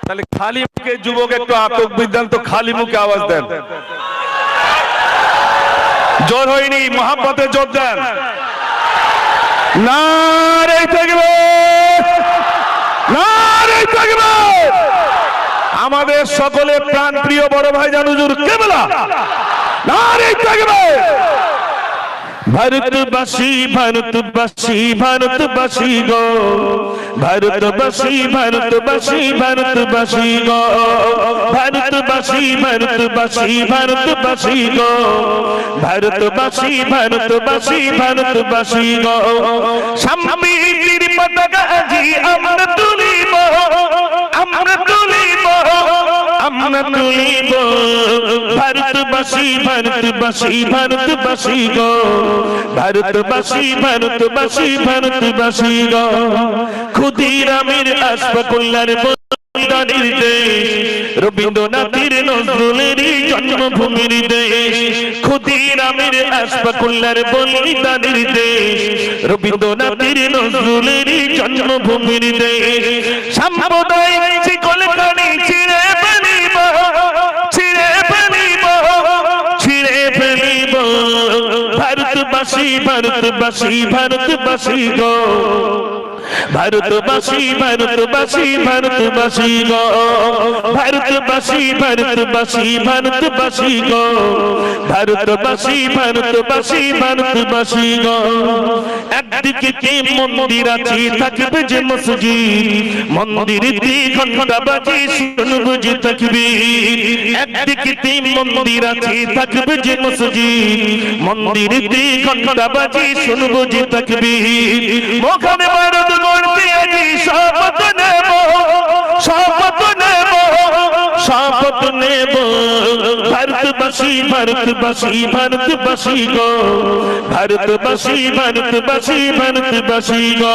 তাহলে খালি মুখে যুবক একটু আটক বিদ্যান তো খালি মুখে আওয়াজ দেন। জোর হয়নি, মহাব্বতে জোর দেন। নারে তাকবীর, নারে তাকবীর। আমাদের সকলে প্রাণ প্রিয় বড় ভাইজান হুজুর কেবলা নারে তাকবীর। ভারতবাসী ভারতবাসী ভারতবাসী গো, ভারতবাসী ভারতবাসী ভারতবাসী গো, ভারতবাসী ভারতবাসী ভারতবাসী গো, ভারতবাসী ভারতবাসী ভারতবাসী গো। সম্প্রীতির পতাকা আজি আমরা তুলিব, আমরা তুলিব, আমরা তুলিব। ভারতবাসী ভারতবাসী ভারতবাসী গো, ভারতবাসী ভারতবাসী ভারতবাসী গো। ক্ষুদিরামের আশফাকুল্লাহর বলিদানের দেশ, রবীন্দ্রনাথের নজরুলেরই জন্মভূমির দেশ। ক্ষুদিরামের আশফাকুল্লাহর বলিদানের দেশ, রবীন্দ্রনাথের নজরুলেরই জন্মভূমির দেশ। সাম্প্রদায়িক শিকলখানি ছিঁড়ে ফেলিব, ছিঁড়ে ফেলিব, ছিঁড়ে ফেলিব। ভারতবাসী ভারতবাসী ভারতবাসী গো, ভারতবাসী ভারতবাসী ভারতবাসী গো, ভারতবাসী ভারতবাসী ভারতবাসী গো, ভারতবাসী ভারতবাসী ভারতবাসী গো। একদিকে কি মন্দির আছে থাকবে যে মসজিদ, মন্দিরেতে ঘন্টা বাজে শুনবো যে তাকবীর। একদিকে কি মন্দির আছে থাকবে যে মসজিদ, মন্দিরেতে ঘন্টা বাজে শুনবো যে তাকবীর। মোখানে ভারত গড়তে আজি শপথ নেব, শপথ নেব, শপথ নেব। ভারতবাসী ভারতবাসী ভারতবাসী গো, ভারতবাসী ভারতবাসী ভারতবাসী গো,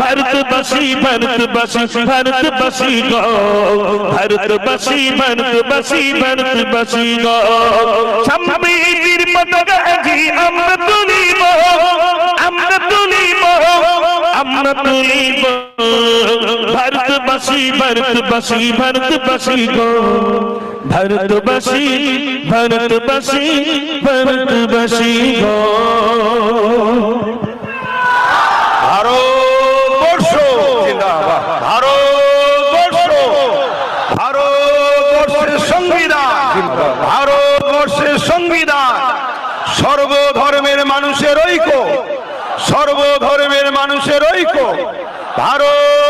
ভারতবাসী ভারতবাসী ভারতবাসী গো, ভারতবাসী ভারতবাসী ভারতবাসী গো। সম্প্রীতির পতাকা আজি আমরা তুলিব, আমরা তুলিব, আমরা তুলিব। ভারতবাসী ভারতবাসী ভারতবাসী গো, ভারতবাসী ভারতবাসী ভারতবাসী গো। ভারতবর্ষ জিন্দাবাদ, ভারতবর্ষ, ভারতবর্ষের সংবিধান, ভারতবর্ষের সংবিধান সর্বধর্মের মানুষের ঐক্য, সর্বধর্মের মানুষের ঐক্য। ভারত